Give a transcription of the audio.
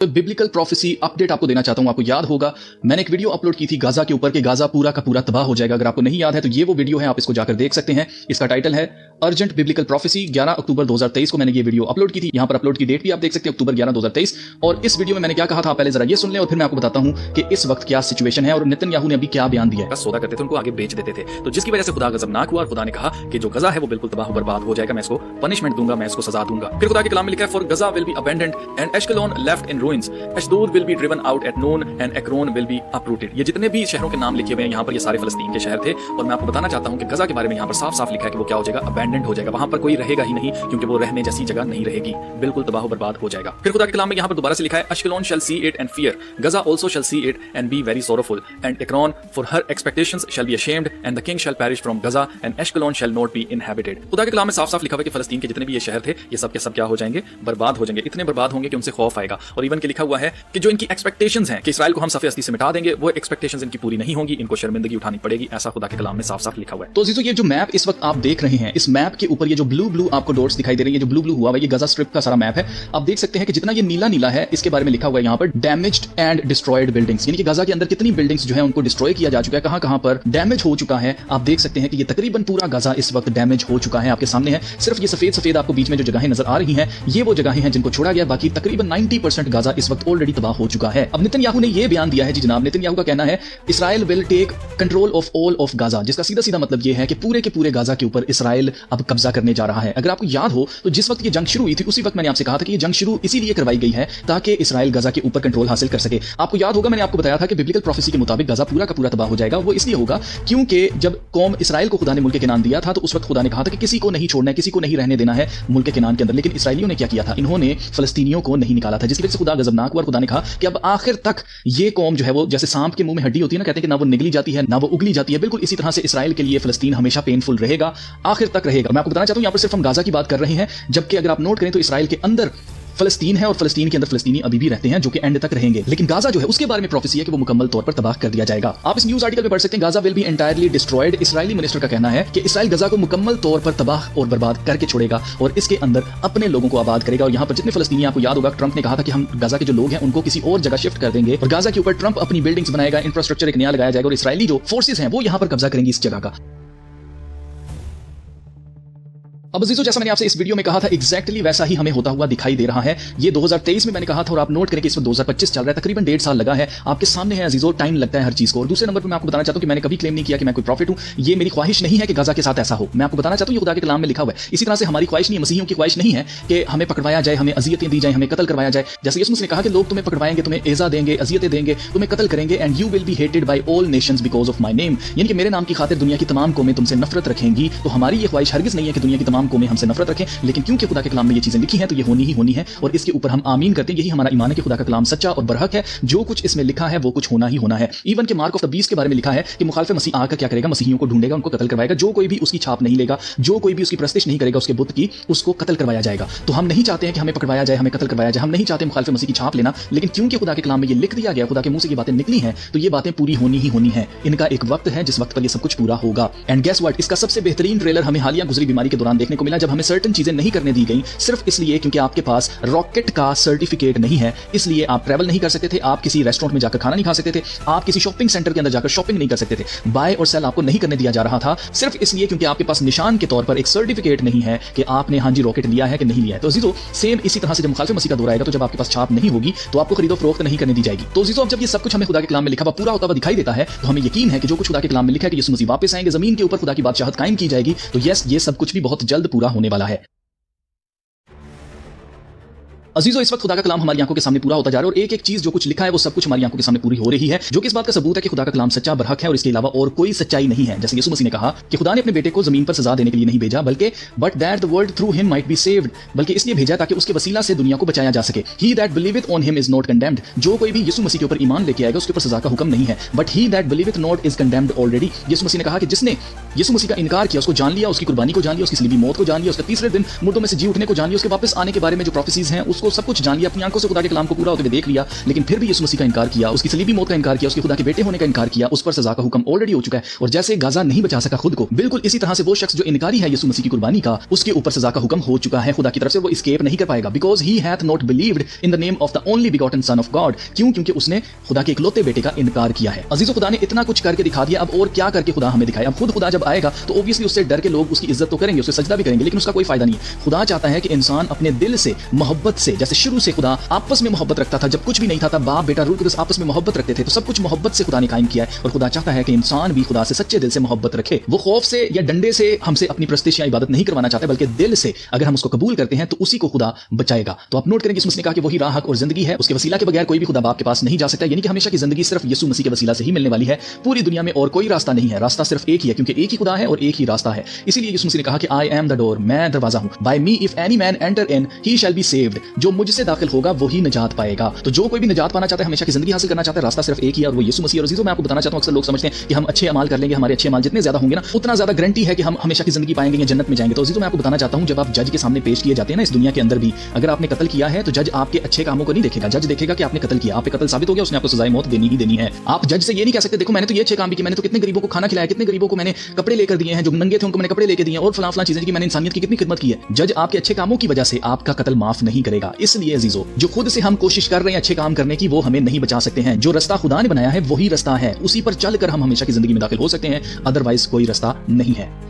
तो biblical prophecy update आपको देना चाहता हूं। आपको याद होगा मैंने एक वीडियो अपलोड की थी गाजा के ऊपर कि गाजा पूरा का पूरा तबाह हो जाएगा। अगर आपको नहीं याद है तो ये वो वीडियो है, आप इसको जाकर देख सकते हैं। इसका टाइटल है अर्जेंट बिब्लिकल प्रोफेसी। 11 अक्टूबर 2023 को मैंने ये वीडियो अपलोड की थी। यहां पर अपलोड की डेट भी आप देख सकते हैं, अक्टूबर 11 2023। और इस वीडियो में मैंने क्या कहा था पहले जरा ये सुन लें और फिर मैं आपको बताता हूं कि इस वक्त क्या सिचुएशन है और नेतन्याहू ने अभी क्या बयान दिया है। सौदा करते थे उनको आगे बेच देते थे, तो जिसकी वजह से खुदा गजबनाक हुआ और खुदा ने कहा कि जो गजा है वो बिल्कुल तबाह बर्बाद हो जाएगा, मैं इसको पनिशमेंट दूंगा, मैं इसको सजा दूंगा। फिर खुदा के कलाम में लिखा है for Gaza will be abandoned and Ashkelon left in ruins, Ashdod will be driven out at noon and Ekron will be uprooted. ये जितने भी शहरों के नाम लिखे हुए हैं यहाँ पर, ये सारे फलस्तीन के शहर थे। और मैं आपको बताना चाहता हूँ कि गजा के बारे में यहाँ पर साफ साफ लिखा है कि वो क्या हो जाएगा, अबैंडन्ड हो जाएगा। वहां पर कोई रहेगा ही नहीं, क्योंकि वो रहने जैसी जगह नहीं रहेगी, बिल्कुल तबाह बर्बाद हो जाएगा। फिर खुदा के कलाम में यहाँ पर दोबारा से लिखा है Ashkelon shall see it and fear, Gaza also shall see it and be very sorrowful, and Ekron for her expectations shall be ashamed and the king shall perish from Gaza and Ashkelon shall not be inhabited. खुदा के कलाम में साफ साफ लिखा हुआ है कि फलस्तीन के जितने भी ये शहर थे ये सब के सब क्या हो जाएंगे, बर्बाद हो जाएंगे। इतने बर्बाद होंगे कि उनसे खौफ आएगा। और इवन के लिखा हुआ है कि जो इनकी एक्सपेक्टेशंस हैं कि इसराइल को हम सफ़े हस्ती से मिटा देंगे, वो एक्सपेक्टेशंस इनकी पूरी नहीं होंगी, इनको शर्मिंदगी उठानी पड़ेगी। ऐसा खुदा के कलाम में साफ साफ लिखा हुआ है। तो जीजो ये जो मैप इस वक्त आप देख रहे हैं, इस मैप के ऊपर ये जो ब्लू आपको डॉट्स दिखाई दे रही है, जो ब्लू हुआ है, ये गजा स्ट्रिप का सारा मैप है। आप देख सकते हैं कि जितना ये नीला है इसके बारे में लिखा हुआ है यहाँ पर डैमेज्ड एंड डिस्ट्रॉयड बिल्डिंग्स, यानी कि गजा के अंदर कितनी बिल्डिंग्स जो है उनको डिस्ट्रॉय किया जा चुका है, कहां पर डैमेज हो चुका है। आप देख सकते हैं कि ये तकरीबन पूरा गजा इस वक्त डैमेज हो चुका है, आपके सामने है। सिर्फ ये सफेद आपको बीच में जो जगहें नजर आ रही हैं ये वो जगहें हैं जिनको छोड़ा गया, बाकी तकरीबन 90% गजा इस वक्त ऑलरेडी तबाह हो चुका है। अब नेतन्याहू ने यह बयान दिया है जी जनाब, नेतन्याहू का कहना है Israel will take control of all of Gaza, जिसका सीधा मतलब यह है कि पूरे के पूरे गाजा के ऊपर इसराइल अब कब्जा करने जा रहा है। अगर आपको याद हो तो जिस वक्त ये जंग शुरू हुई थी उसी वक्त मैंने आपसे कहा था कि ये जंग शुरू इसीलिए करवाई गई है ताकि इसराइल गजा के ऊपर कंट्रोल हासिल कर सके। आपको याद होगा मैंने आपको बताया था कि बिब्लिकल प्रोफेसी के मुताबिक गजा पूरा का पूरा तबाह हो जाएगा। वो इसलिए होगा क्योंकि जब कौम इसराइल को खुदा ने मुल्क किनान दिया था तो उस वक्त खुदा ने कहा था कि किसी को नहीं छोड़ना है, किसी को नहीं रहने देना है मुल्क किनान के अंदर। लेकिन इसराइलियों ने क्या किया था, इन्होंने फलस्तीनियों को नहीं निकाला था, जिसकी वजह से खुदा गजबनाक हुआ और खुदा ने कहा कि अब आखिर तक ये कौम जो है वो जैसे सांप के मुंह में हड्डी होती है ना, कहते हैं कि ना वो निगली जाती है ना वो उगली जाती है, बिल्कुल इसी तरह से इसराइल के लिए फलस्तीन हमेशा पेनफुल रहेगा, आखिर तक रहेगा। मैं आपको बताना चाहता हूं यहाँ पर सिर्फ हम गाजा की बात कर रहे हैं, जबकि अगर आप नोट करें तो इसराइल के अंदर फलस्तीन है और फलस्तीन के अंदर फलस्तीनी अभी भी रहते हैं जो कि एंड तक रहेंगे। लेकिन गाजा जो है उसके बारे में प्रोफेसी है कि वो मुकम्मल तौर पर तबाह कर दिया जाएगा। आप इस न्यूज़ आर्टिकल में पढ़ सकते हैं Gaza will be entirely destroyed. Israeli minister का कहना है कि इसराइल गजा को मुकम्मल तौर पर तबाह और बर्बाद करके छोड़ेगा और इसके अंदर अपने लोगों को आबाद करेगा। और यहाँ पर जितने फलस्तीनी, आपको याद होगा ट्रंप ने कहा था कि हम गाजा के जो लोग हैं उनको किसी और जगह शिफ्ट कर देंगे और गाजा के ऊपर ट्रंप अपनी बिल्डिंग्स बनाएगा, इंफ्रास्ट्रक्चर एक नया लगाया जाएगा और इसराइली जो फोर्सेज हैं वो यहाँ पर कब्जा करेंगी इस जगह का। अब अजीजों जैसा मैंने आपसे इस वीडियो में कहा था एग्जैक्टली वैसा ही हमें होता हुआ दिखाई दे रहा है। ये 2023 में मैंने कहा था और आप नोट करें कि इस वक्त 2025 चल रहा है, तकरीबन 1.5 साल लगा है। आपके सामने है अजीजों, टाइम लगता है हर चीज को। और दूसरे नंबर पर मैं आपको बताना चाहता हूं कि मैंने कभी क्लेम नहीं किया कि मैं कोई प्रॉफिट हूं, ये मेरी ख्वाहिश नहीं है कि गजा के साथ ऐसा हो। मैं आपको बताना चाहता हूं ये खुदा के कलाम में लिखा हुआ है। इसी तरह से हमारी ख्वाहिश नहीं है, मसीहियों की ख्वाहिश नहीं है कि हमें पकड़वाया जाए, हमें अजियतें दी जाए, हमें कत्ल करवाया जाए। जैसे यीशु मसीह ने कहा कि लोग तुम्हें पकड़वाएंगे, तुम्हें एजा देंगे, अजियतें देंगे, तुम्हें कत्ल करेंगे and you will be hated by all nations because of my name, यानी कि मेरे नाम की खातिर दुनिया की तमाम कौमें तुमसे नफरत रखेंगी। तो हमारी ये ख्वाहिश हरगिज नहीं है कि दुनिया की तमाम कौमें हमसे नफरत रखें, लेकिन क्योंकि खुदा के कलाम में ये चीजें लिखी हैं तो ये होनी ही होनी है और इसके ऊपर हम आमीन करते हैं। यही हमारा ईमान है कि खुदा का कलाम सच्चा और बरहक है, जो कुछ इसमें लिखा है वो कुछ होना ही होना है। इवन के मार्क ऑफ द बीस्ट के बारे में लिखा है कि मुखालिफ मसीह आकर क्या करेगा, मसीहियों को ढूंढेगा, उनको कत्ल करवाएगा। जो कोई भी उसकी छाप नहीं लेगा, जो कोई भी उसकी प्रस्तिश नहीं करेगा उसके बुत की, उसको कत्ल करवाया जाएगा। तो हम नहीं चाहते हैं कि हमें पकड़वाया जाए, हमें कत्ल करवाया जाए, हम नहीं चाहते मुखालिफ मसीह की छाप लेना, लेकिन क्योंकि खुदा के कलाम में ये लिख दिया गया, खुदा के मुंह से ये बातें निकली हैं तो ये बातें पूरी होनी ही होनी है। इनका एक वक्त है जिस वक्त पर ये सब कुछ पूरा होगा। एंड गेस व्हाट, इसका सबसे बेहतरीन ट्रेलर हमें हालिया गुजरी बीमारी के दौरान देखने को मिला, जब हमें सर्टेन चीजें नहीं करने दी गई सिर्फ इसलिए क्योंकि आपके पास रॉकेट का सर्टिफिकेट नहीं है, इसलिए आप ट्रैवल नहीं कर सकते थे, आप किसी रेस्टोरेंट में जाकर खाना नहीं खा सकते थे, आप किसी शॉपिंग सेंटर के अंदर जाकर शॉपिंग नहीं कर सकते थे। बाय और सेल आपको नहीं करने दिया जा रहा था सिर्फ इसलिए क्योंकि आपके पास निशान के तौर पर एक सर्टिफिकेट नहीं है कि आपने हाँ जी रॉकेट लिया है कि नहीं लिया है। तो जीजो सेम इसी तरह से जब मुखालिफ मसीह का दौर आएगा तो जब आपके पास छाप नहीं होगी तो आपको खरीदो फरोख्त नहीं करने दी जाएगी। तो जीजो अब जब ये सब कुछ हमें खुदा के कलाम में लिखा हुआ पूरा होता हुआ दिखाई देता है तो हमें यकीन है कि जो कुछ खुदा के कलाम में लिखा है कि यीशु मसीह वापस आएंगे, जमीन के ऊपर खुदा की बादशाहत कायम की जाएगी, तो यस ये सब कुछ भी बहुत जल्द पूरा होने वाला है। अजीजों इस वक्त खुदा का कलाम हमारी आंखों के सामने पूरा होता जा रहा है और एक एक चीज जो कुछ लिखा है वो सब कुछ हमारी आंखों के सामने पूरी हो रही है, जो कि इस बात का सबूत है कि खुदा का कलाम सच्चा बरहक है और इसके अलावा और कोई सच्चाई नहीं है। जैसे यीशु मसीह ने कहा कि खुदा ने अपने बेटे को जमीन पर सजा देने के लिए नहीं भेजा, बल्कि but that the world through him might be saved, बल्कि इसलिए भेजा ताकि उसके वसीला से दुनिया को बचाया जा सके। He that believeth on him is not condemned, जो कोई भी यीशु मसीह के ऊपर ईमान लेके आएगा उसके ऊपर सजा का हुक्म नहीं है, but he that believeth not is condemned already. Yeshu Masih ने कहा कि जिसने यीशु मसीह का इनकार किया, उसको जान लिया, उसकी कुर्बानी को जान लिया, उसकी सलीबी मौत को जान लिया, उसके तीसरे दिन मुर्दों में से जी उठने को जान लिया, उसके वापस आने के बारे में जो प्रोफेसीज हैं उसको सब कुछ जान लिया, अपनी आंखों से खुदा के कलाम को पूरा होते हुए देख लिया, लेकिन फिर भी यीशु मसीह का इनकार किया, उसकी सलीबी मौत का इनकार किया, उसके खुदा के बेटे होने का इनकार किया, उस पर सजा का हुक्म ऑलरेडी हो चुका है। और जैसे गाजा नहीं बचा सका खुद को, बिल्कुल इसी तरह से वो शख्स जो इनकारी है यीशु मसीह की कुर्बानी का, उसके ऊपर सजा का हुक्म हो चुका है खुदा की तरफ से, वो एस्केप नहीं कर पाएगा। Because he hath not believed in the name of the only begotten son of God. क्यों? क्योंकि उसने खुदा के इकलौते बेटे का इनकार किया है। अजीजों, खुदा ने इतना कुछ करके दिखा दिया, अब और क्या करके खुदा हमें दिखाए। अब खुद खुदा जब आएगा तो ऑब्वियसली उससे डर के लोग उसकी इज्जत तो करेंगे, उससे सजदा भी करेंगे, लेकिन उसका कोई फायदा नहीं है। खुदा चाहता है कि इंसान अपने दिल से मोहब्बत से, जैसे शुरू से खुदा आपस में मोहब्बत रखता था, जब कुछ भी नहीं था तब बाप बेटा रूह कुदस आपस में मोहब्बत रखते थे, तो सब कुछ मोहब्बत से खुदा ने कायम किया है। और खुदा चाहता है कि इंसान भी खुदा से सच्चे दिल से मोहब्बत रखे। वो खौफ से या डंडे से हमसे अपनी प्रस्तिश या इबादत नहीं करवाना चाहता, बल्कि दिल से अगर हम उसको कबूल करते हैं तो उसी को खुदा बचाएगा। तो आप नोट करेंगे यीशु मसीह ने कहा कि वही राह, हक और जिंदगी है, उसके वसीला के बगैर कोई भी खुदा बाप के पास नहीं जा सकता। यानी कि हमेशा की जिंदगी सिर्फ यीशु मसीह के वसीला से ही मिलने वाली है। पूरी दुनिया में और कोई रास्ता नहीं है, रास्ता सिर्फ एक ही है, क्योंकि एक ही खुदा है और एक ही रास्ता है। इसीलिए यीशु मसीह ने कहा कि आई एम द डोर, मैं दरवाजा हूं। By me if any man enter in he shall be saved. जो मुझसे दाखिल होगा वही निजात पाएगा। तो जो कोई भी निजात पाना चाहता है, हमेशा की जिंदगी हासिल करना चाहता है, रास्ता सिर्फ एक ही है और वो यीशु मसीह। और अजीजों, मैं आपको बताना चाहता हूं, अक्सर लोग समझते हैं कि हम अच्छे अमाल कर लेंगे, हमारे अच्छे अमाल जितने ज्यादा होंगे ना, उतना ज्यादा गारंटी है कि हम हमेशा की जिंदगी पाएंगे या जन्नत में जाएंगे। तो अजीजों, मैं आपको बताना चाहता हूं, जब आप जज के सामने पेश किए जाते हैं ना इस दुनिया के अंदर भी, अगर आपने कत्ल किया है तो जज आपके अच्छे कामों को नहीं देखेगा, जज देखेगा कि आपने कत्ल किया, आप पे कत्ल साबित हो गया, उसने आपको सजाए मौत देनी ही देनी है। आप जज से ये नहीं कह सकते देखो मैंने तो ये अच्छे काम भी किए, मैंने तो कितने गरीबों को खाना खिलाया, कितने गरीबों को मैंने कपड़े लेकर दिए हैं, जो नंगे थे उनको मैंने कपड़े लेकर दिए और फलां फलां चीजें की, मैंने इंसानियत की कितनी खिदमत की है। जज आपके अच्छे कामों की वजह से आपका कत्ल माफ नहीं करेगा। इसलिए अजीजों, जो खुद से हम कोशिश कर रहे हैं अच्छे काम करने की, वो हमें नहीं बचा सकते हैं। जो रास्ता खुदा ने बनाया है वही रास्ता है, उसी पर चलकर हम हमेशा की जिंदगी में दाखिल हो सकते हैं, अदरवाइज कोई रास्ता नहीं है।